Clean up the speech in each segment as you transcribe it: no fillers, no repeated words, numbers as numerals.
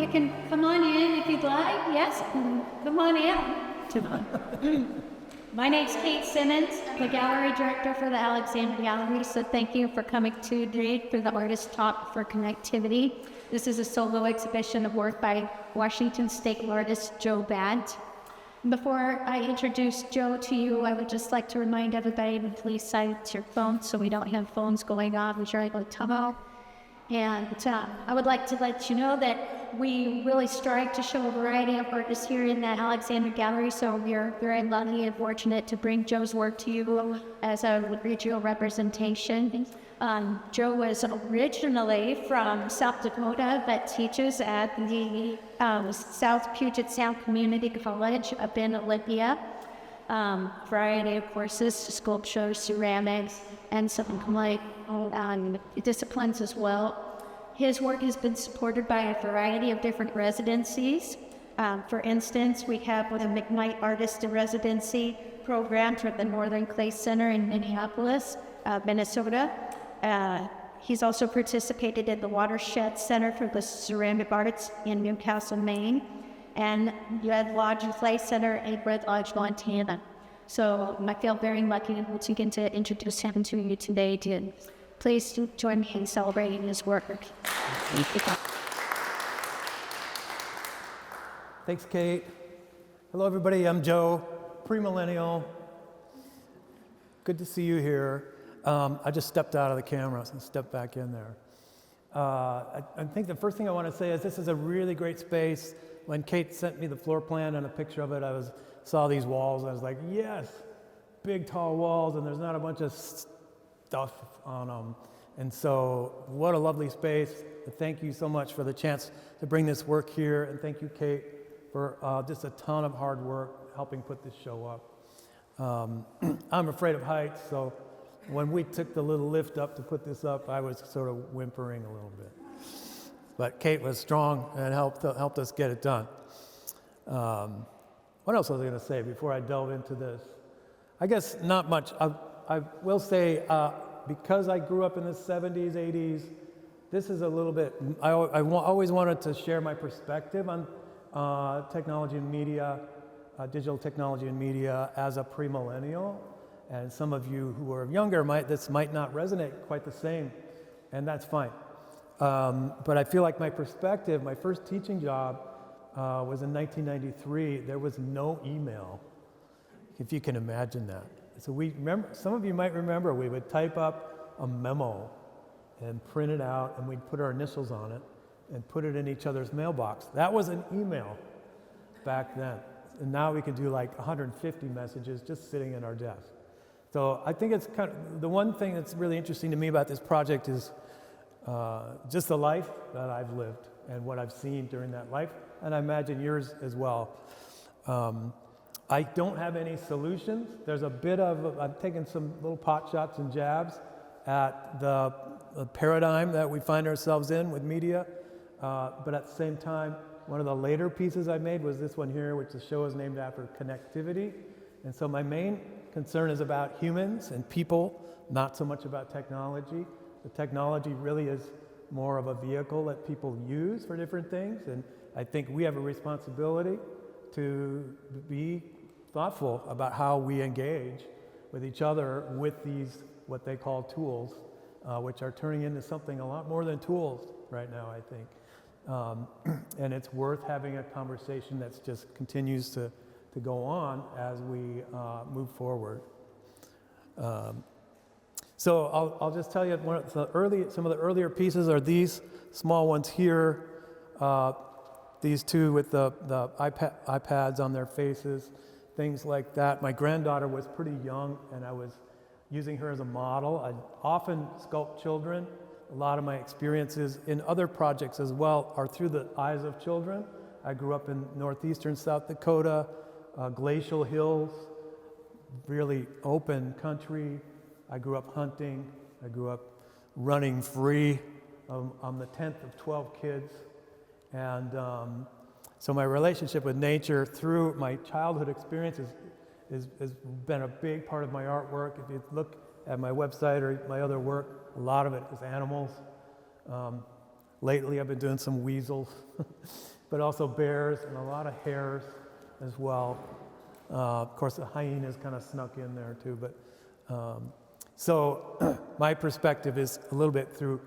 you can come on in if you'd like. Yes, come on in. My name's Kate Simmons, the gallery director for the Alexander Gallery. So thank you for coming today for the Artist Talk for Connectivity. This is a solo exhibition of work by Washington State artist Joe Batt. Before I introduce Joe to you, I would just like to remind everybody to please silence your phones so we don't have phones going on during the tunnel. And I would like to let you know that we really strive to show a variety of artists here in the Alexander Gallery, so we're very lucky and fortunate to bring Joe's work to you as a regional representation. Joe was originally from South Dakota, but teaches at the South Puget Sound Community College up in Olympia. Variety of courses, sculpture, ceramics, and some like disciplines as well. His work has been supported by a variety of different residencies. For instance, we have the McKnight Artist in Residency program from the Northern Clay Center in Minneapolis, Minnesota. He's also participated in the Watershed Center for the Ceramic Arts in Newcastle, Maine, and Red Lodge and Clay Center in Red Lodge, Montana. So I feel very lucky to get to introduce him to you today. Please join me in celebrating his work. Thanks, Kate. Hello, everybody. I'm Joe, premillennial. Good to see you here. I just stepped out of the camera, so step back in there. I think the first thing I want to say is this is a really great space. When Kate sent me the floor plan and a picture of it, saw these walls. I was like, yes, big, tall walls, and there's not a bunch of stuff on them. And so what a lovely space. Thank you so much for the chance to bring this work here. And thank you, Kate, for just a ton of hard work helping put this show up. I'm afraid of heights, so when we took the little lift up to put this up, I was sort of whimpering a little bit. But Kate was strong and helped us get it done. What else was I going to say before I delve into this? I guess not much. I will say, because I grew up in the 70s, 80s, this is a little bit, I always wanted to share my perspective on technology and media, digital technology and media as a premillennial. And some of you who are younger, this might not resonate quite the same, and that's fine. But I feel like my perspective, my first teaching job was in 1993. There was no email, if you can imagine that. So some of you might remember, we would type up a memo and print it out, and we'd put our initials on it and put it in each other's mailbox. That was an email back then. And now we can do like 150 messages just sitting at our desk. So I think it's kind of, the one thing that's really interesting to me about this project is just the life that I've lived and what I've seen during that life, and I imagine yours as well. I don't have any solutions. There's a bit of, I've taken some little pot shots and jabs at the paradigm that we find ourselves in with media, but at the same time, one of the later pieces I made was this one here, which the show is named after connectivity. And so my main concern is about humans and people, not so much about technology. The technology really is more of a vehicle that people use for different things, and I think we have a responsibility to be thoughtful about how we engage with each other with these, what they call tools, which are turning into something a lot more than tools right now, I think. And it's worth having a conversation that just continues to go on as we move forward. So I'll just tell you, some of the earlier pieces are these small ones here, these two with the iPads on their faces, things like that. My granddaughter was pretty young, and I was using her as a model. I often sculpt children. A lot of my experiences in other projects as well are through the eyes of children. I grew up in northeastern South Dakota, glacial hills, really open country. I grew up hunting. I grew up running free. I'm the 10th of 12 kids. And so my relationship with nature through my childhood experiences has been a big part of my artwork. If you look at my website or my other work, a lot of it is animals. Lately, I've been doing some weasels, but also bears and a lot of hares as well. Of course, the hyenas kind of snuck in there too. But so my perspective is a little bit through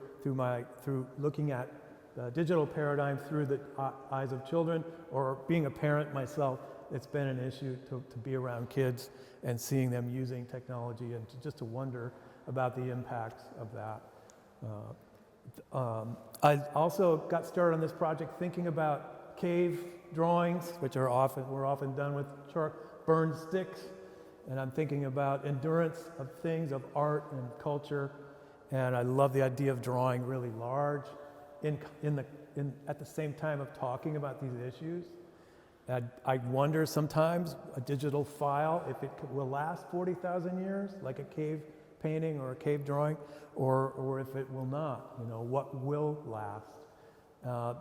looking at the digital paradigm through the eyes of children, or being a parent myself. It's been an issue to be around kids and seeing them using technology, and just to wonder about the impacts of that. I also got started on this project thinking about cave drawings, which were often done with chalk burned sticks, and I'm thinking about endurance of things, of art and culture, and I love the idea of drawing really large at the same time of talking about these issues. I wonder sometimes a digital file, if it will last 40,000 years, like a cave painting or a cave drawing, or if it will not. What will last?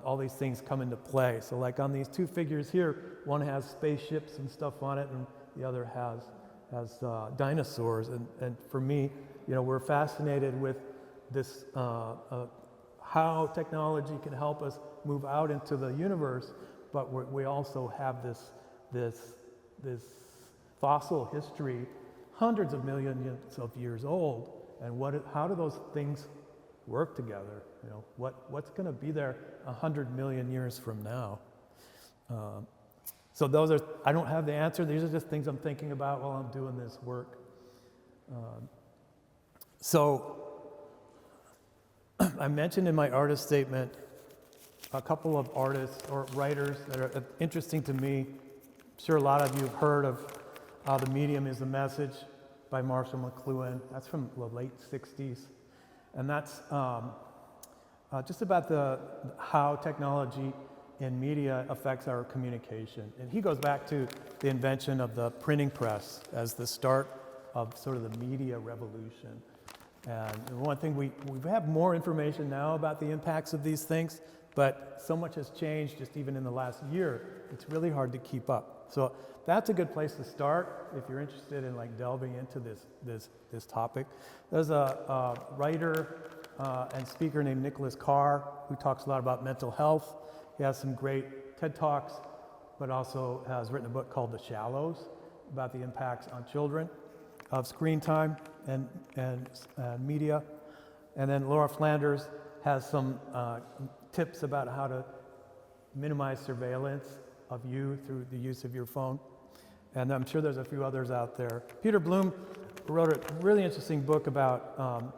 All these things come into play. So like on these two figures here, one has spaceships and stuff on it, and the other has dinosaurs. And for me, we're fascinated with this, how technology can help us move out into the universe, but we also have this fossil history, hundreds of millions of years old, and how do those things work together? What's going to be there 100 million years from now? So I don't have the answer. These are just things I'm thinking about while I'm doing this work. So I mentioned in my artist statement a couple of artists or writers that are interesting to me. I'm sure a lot of you have heard of The Medium is the Message by Marshall McLuhan. That's from the late 60s. And that's just about how technology in media affects our communication. And he goes back to the invention of the printing press as the start of sort of the media revolution. And one thing, we have more information now about the impacts of these things, but so much has changed just even in the last year. It's really hard to keep up. So that's a good place to start if you're interested in delving into this topic. There's a writer and speaker named Nicholas Carr who talks a lot about mental health. He has some great TED Talks, but also has written a book called The Shallows about the impacts on children of screen time and media. And then Laura Flanders has some tips about how to minimize surveillance of you through the use of your phone. And I'm sure there's a few others out there. Peter Bloom wrote a really interesting book about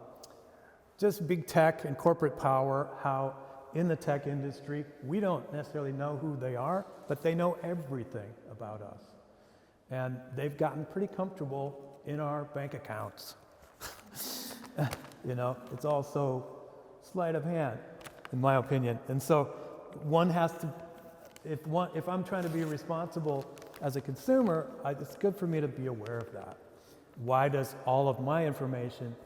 just big tech and corporate power, how in the tech industry, we don't necessarily know who they are, but they know everything about us. And they've gotten pretty comfortable in our bank accounts. It's also sleight of hand, in my opinion. And so one has to, if I'm trying to be responsible as a consumer, it's good for me to be aware of that. Why does all of my information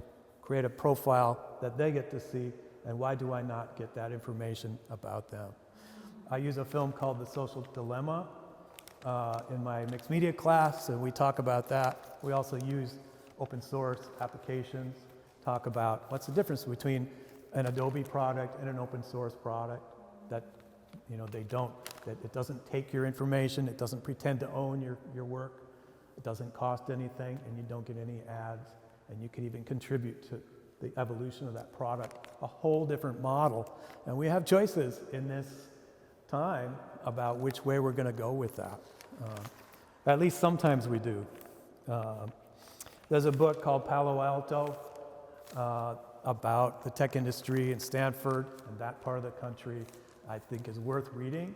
create a profile that they get to see, and why do I not get that information about them? I use a film called The Social Dilemma in my mixed media class, and we talk about that. We also use open source applications, talk about what's the difference between an Adobe product and an open source product, that it doesn't take your information, it doesn't pretend to own your work, it doesn't cost anything, and you don't get any ads, and you can even contribute to the evolution of that product, a whole different model. And we have choices in this time about which way we're going to go with that. At least sometimes we do. There's a book called Palo Alto about the tech industry in Stanford and that part of the country. I think is worth reading.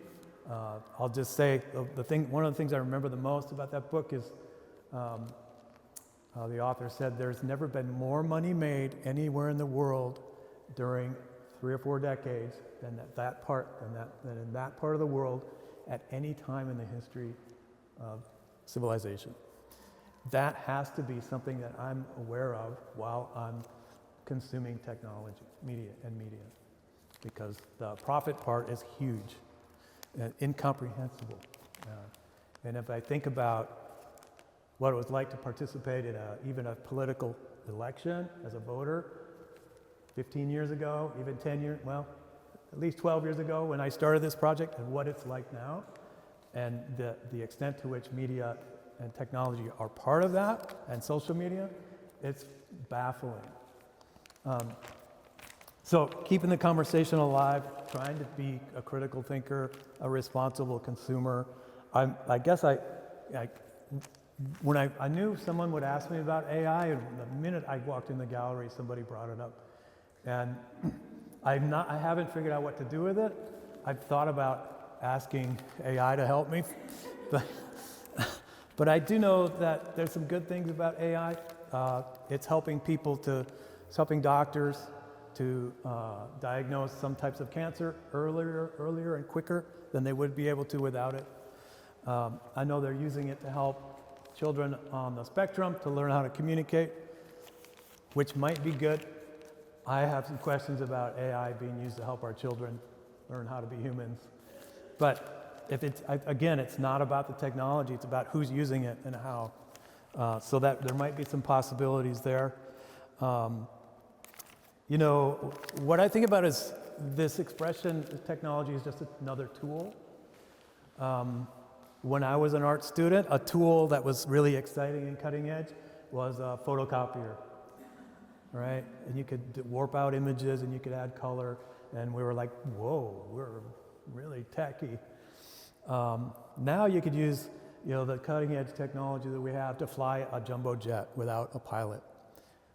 I'll just say one of the things I remember the most about that book is the author said there's never been more money made anywhere in the world during 3 or 4 decades than in that part of the world at any time in the history of civilization. That has to be something that I'm aware of while I'm consuming technology, media, because the profit part is huge and incomprehensible. And if I think about what it was like to participate in even a political election as a voter 15 years ago, even 10 years, well, at least 12 years ago when I started this project and what it's like now, and the extent to which media and technology are part of that, and social media, it's baffling. So keeping the conversation alive, trying to be a critical thinker, a responsible consumer. I guess when I knew someone would ask me about AI, and the minute I walked in the gallery, somebody brought it up. And I haven't figured out what to do with it. I've thought about asking AI to help me, but I do know that there's some good things about AI. It's helping it's helping doctors to diagnose some types of cancer earlier and quicker than they would be able to without it. I know they're using it to help children on the spectrum to learn how to communicate, which might be good. I have some questions about AI being used to help our children learn how to be humans. But again, it's not about the technology, it's about who's using it and how. So that there might be some possibilities there. You know, what I think about is this expression, technology is just another tool. When I was an art student, a tool that was really exciting and cutting edge was a photocopier, right? And you could warp out images and you could add color, and we were like, whoa, we're really techy. Now you could use, you know, the cutting edge technology that we have to fly a jumbo jet without a pilot.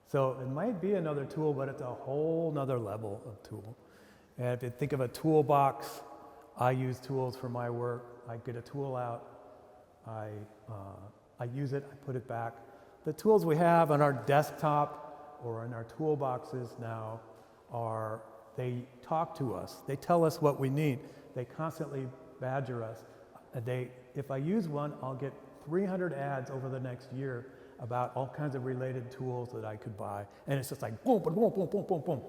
So it might be another tool, but it's a whole nother level of tool. And if you think of a toolbox, I use tools for my work. I get a tool out, I use it, I put it back. The tools we have on our desktop or in our toolboxes now they talk to us. They tell us what we need. They constantly badger us. If I use one, I'll get 300 ads over the next year about all kinds of related tools that I could buy. And it's just like boom, boom, boom, boom, boom, boom, boom.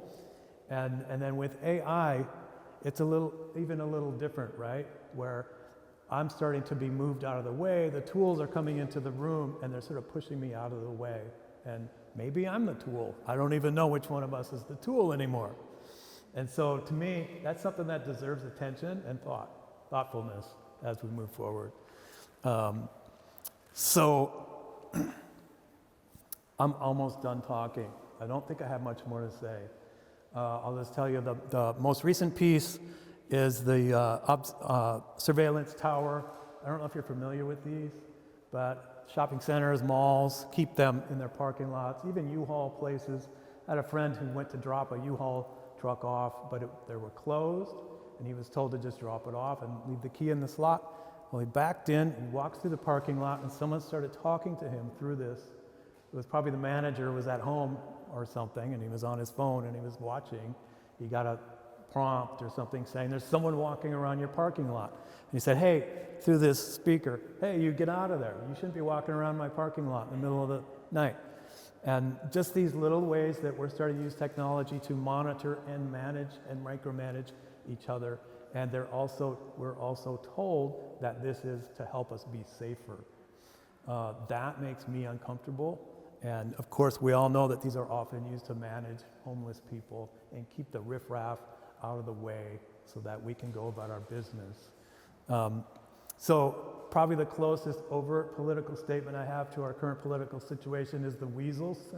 And then with AI, it's even a little different, right? Where I'm starting to be moved out of the way, the tools are coming into the room and they're sort of pushing me out of the way. And maybe I'm the tool. I don't even know which one of us is the tool anymore. And so to me, that's something that deserves attention and thoughtfulness as we move forward. So I'm almost done talking. I don't think I have much more to say. I'll just tell you the most recent piece is the surveillance tower. I don't know if you're familiar with these, but shopping centers, malls, keep them in their parking lots, even U-Haul places. I had a friend who went to drop a U-Haul truck off, but they were closed, and he was told to just drop it off and leave the key in the slot. Well, he backed in, he walked through the parking lot, and someone started talking to him through this. It was probably the manager was at home or something, and he was on his phone and he was watching. He got a prompt or something saying, there's someone walking around your parking lot. And he said, hey, through this speaker, hey, you get out of there. You shouldn't be walking around my parking lot in the middle of the night. And just these little ways that we're starting to use technology to monitor and manage and micromanage each other. And we're also told that this is to help us be safer. That makes me uncomfortable. And of course, we all know that these are often used to manage homeless people and keep the riffraff out of the way so that we can go about our business. So probably the closest overt political statement I have to our current political situation is the weasels.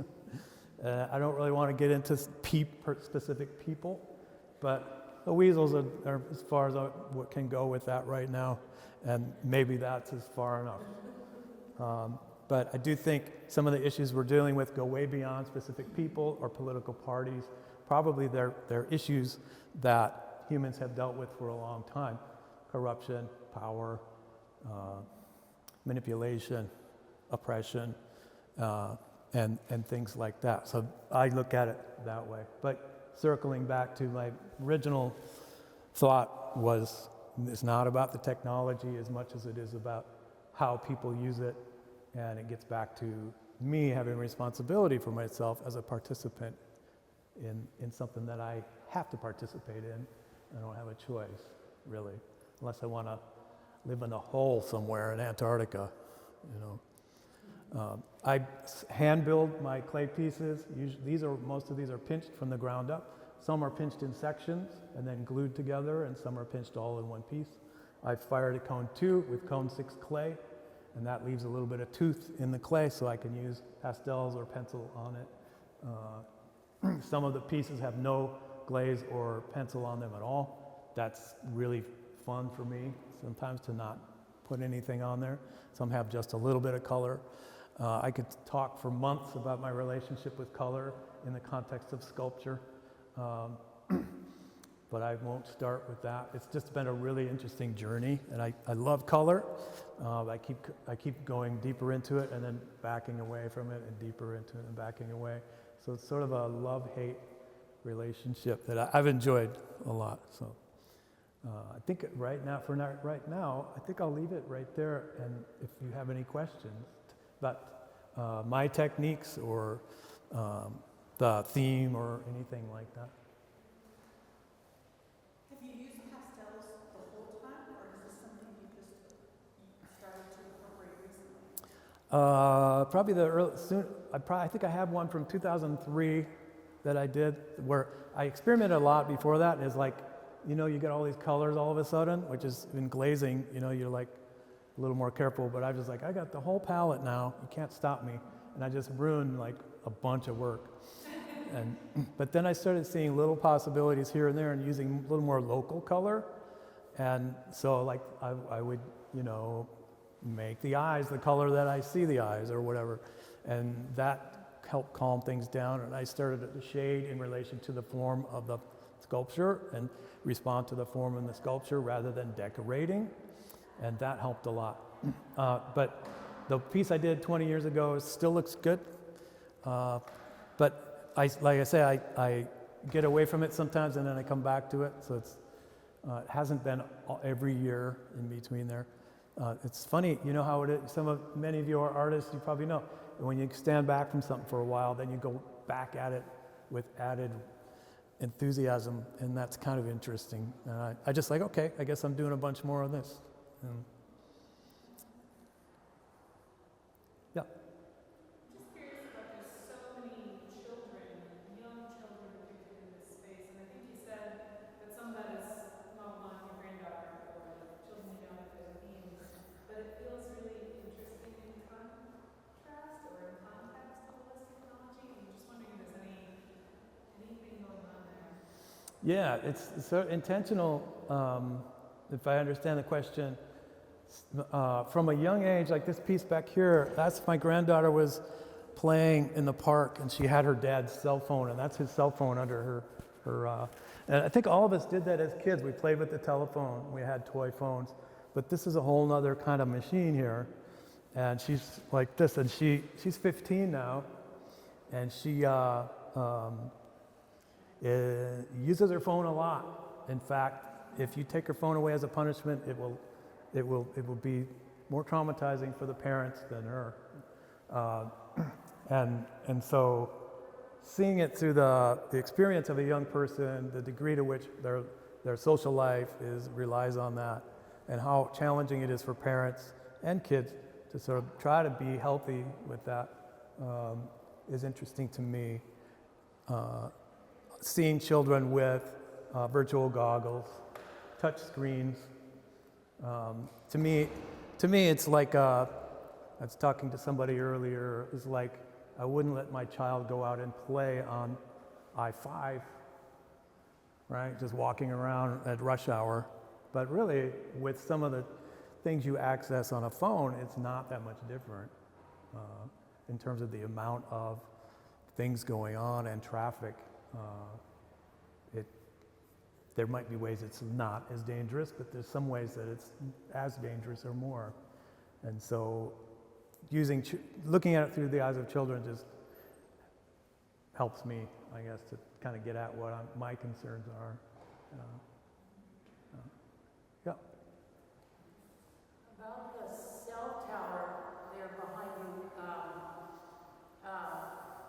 I don't really want to get into specific people, but the weasels are as far as what can go with that right now, and maybe that's as far enough. But I do think some of the issues we're dealing with go way beyond specific people or political parties. Probably they're issues that humans have dealt with for a long time. Corruption, power, manipulation, oppression, and things like that. So I look at it that way. But circling back to my original thought was, it's not about the technology as much as it is about how people use it. And it gets back to me having responsibility for myself as a participant in something that I have to participate in. I don't have a choice, really, unless I want to live in a hole somewhere in Antarctica, you know. I hand build my clay pieces. Most of these are pinched from the ground up. some are pinched in sections and then glued together, and some are pinched all in one piece. I fired a cone 2 with cone 6 clay, and that leaves a little bit of tooth in the clay so I can use pastels or pencil on it. Some of the pieces have no glaze or pencil on them at all. That's really fun for me sometimes to not put anything on there. Some have just a little bit of color. I could talk for months about my relationship with color in the context of sculpture, but I won't start with that. It's just been a really interesting journey, and I love color. I keep going deeper into it and then backing away from it and deeper into it and backing away. So it's sort of a love-hate relationship that I've enjoyed a lot. So I think right now, I think I'll leave it right there. And if you have any questions about my techniques or the theme or anything like that. Have you used pastels the whole time, or is this something you just started to incorporate recently? Probably I think I have one from 2003 that I did where I experimented a lot before that. Is like, you get all these colors all of a sudden, which is in glazing, you're like a little more careful, but I was like, I got the whole palette now, you can't stop me. And I just ruined like a bunch of work. But then I started seeing little possibilities here and there and using a little more local color. And so like I would, make the eyes the color that I see the eyes or whatever. And that helped calm things down. And I started to shade in relation to the form of the sculpture and respond to the form in the sculpture rather than decorating. And that helped a lot. But the piece I did 20 years ago still looks good. But like I say, I get away from it sometimes and then I come back to it. So it hasn't been every year in between there. It's funny, you know how it is. Many of you are artists, you probably know. When you stand back from something for a while, then you go back at it with added enthusiasm, and that's kind of interesting. And I just like, okay, I guess I'm doing a bunch more of this. Yeah. Just curious about there's so many children, young children depicted in this space, and I think you said that some of that is not your granddaughter or children you know with their themes, but it feels really interesting in contrast or in context of all this technology. I'm just wondering if there's anything going on there. Yeah, it's so intentional, if I understand the question. From a young age, like this piece back here, that's my granddaughter was playing in the park and she had her dad's cell phone, and that's his cell phone under her and I think all of us did that as kids. We played with the telephone, we had toy phones, but this is a whole nother kind of machine here, and she's like this, and she's 15 now, and she uses her phone a lot. In fact, if you take her phone away as a punishment, it will be more traumatizing for the parents than her. And so seeing it through the experience of a young person, the degree to which their social life relies on that, and how challenging it is for parents and kids to sort of try to be healthy with that is interesting to me. Seeing children with virtual goggles, touch screens. To me, it's like I was talking to somebody earlier. It's like I wouldn't let my child go out and play on I-5, right? Just walking around at rush hour. But really, with some of the things you access on a phone, it's not that much different in terms of the amount of things going on and traffic. There might be ways it's not as dangerous, but there's some ways that it's as dangerous or more. And so looking at it through the eyes of children just helps me, I guess, to kind of get at what my concerns are. Yeah. About the cell tower there behind you,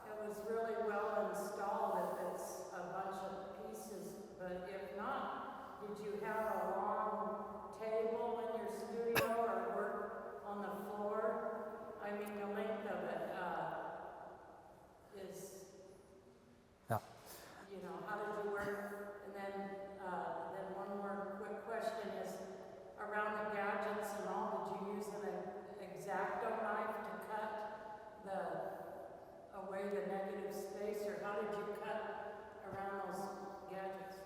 it was really well installed if it's a bunch of pieces, but if not, did you have a long table in your studio or work on the floor? I mean, the length of it is, Yeah. you know, how did you work? And then one more quick question is, around the gadgets and all, did you use an X-Acto knife to cut away the negative space, or how did you cut around those gadgets?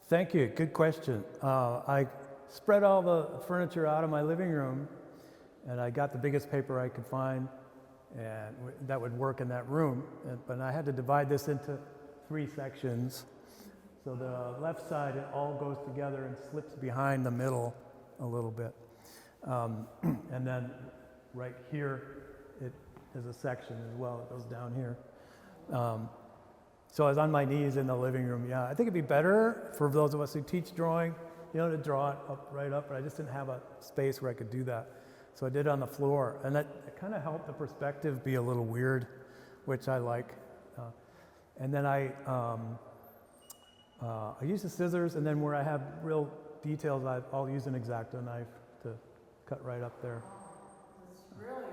Thank you. Good question. I spread all the furniture out of my living room, and I got the biggest paper I could find, and that would work in that room. But I had to divide this into 3 sections. So the left side, it all goes together and slips behind the middle a little bit. And then right here, it is a section as well. It goes down here. So I was on my knees in the living room. Yeah, I think it'd be better for those of us who teach drawing, you know, to draw it right up, but I just didn't have a space where I could do that. So I did it on the floor, and that kind of helped the perspective be a little weird, which I like. And then I use the scissors, and then where I have real details, I'll use an X-Acto knife to cut right up there. It's really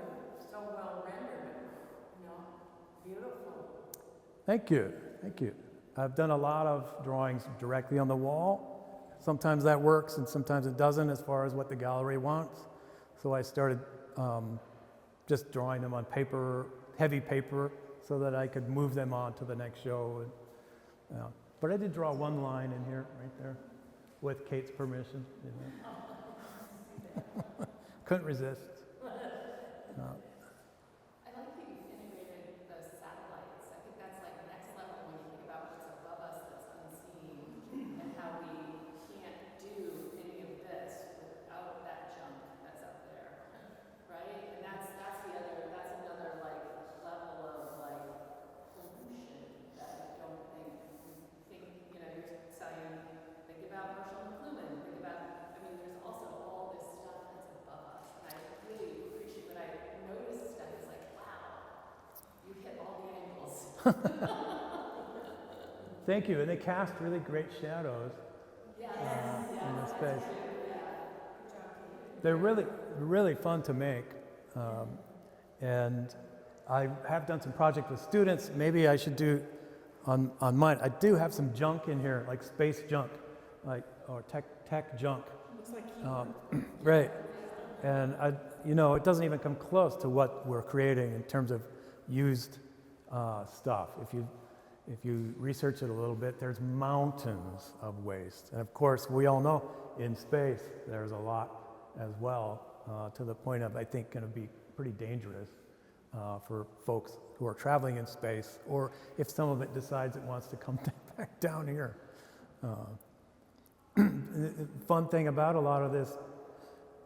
so well rendered, you know, beautiful. Thank you, thank you. I've done a lot of drawings directly on the wall. Sometimes that works, and sometimes it doesn't as far as what the gallery wants. So I started just drawing them on paper, heavy paper, so that I could move them on to the next show. And, but I did draw one line in here, right there, with Kate's permission. You know. Couldn't resist. I like that you've integrated the satellites. I think that's like next level when you think about what's above us that's unseen and how we can't do any of this without that junk that's up there, right? And that's another like level of like pollution that I don't think, you know, you're saying, think about Marshall McLuhan, think about, I mean, there's also all this stuff that's above us. And I really appreciate what I noticed stuff is like, wow, you hit all the angles. Thank you, and they cast really great shadows in the space. They're really fun to make, and I have done some projects with students. Maybe I should do on mine. I do have some junk in here, like space junk, or tech junk. Looks like Right, and you know, it doesn't even come close to what we're creating in terms of used stuff. If you research it a little bit, there's mountains of waste. And of course, we all know in space, there's a lot as well, to the point of, I think, going to be pretty dangerous for folks who are traveling in space, or if some of it decides it wants to come back down here. Fun thing about a lot of this,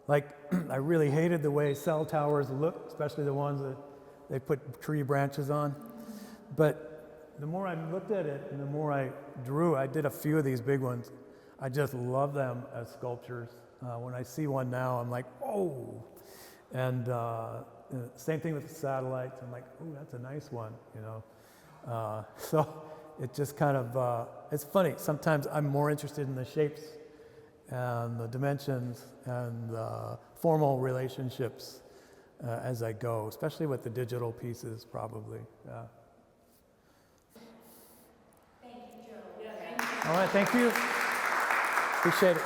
like, I really hated the way cell towers look, especially the ones that they put tree branches on. But the more I looked at it and the more I drew, I did a few of these big ones. I just love them as sculptures. When I see one now, I'm like, oh. And same thing with the satellites. I'm like, oh, that's a nice one, you know. So it just kind of, it's funny. Sometimes I'm more interested in the shapes and the dimensions and the formal relationships as I go, especially with the digital pieces, probably. Yeah. Thank you, Joe. All right, thank you. Appreciate it.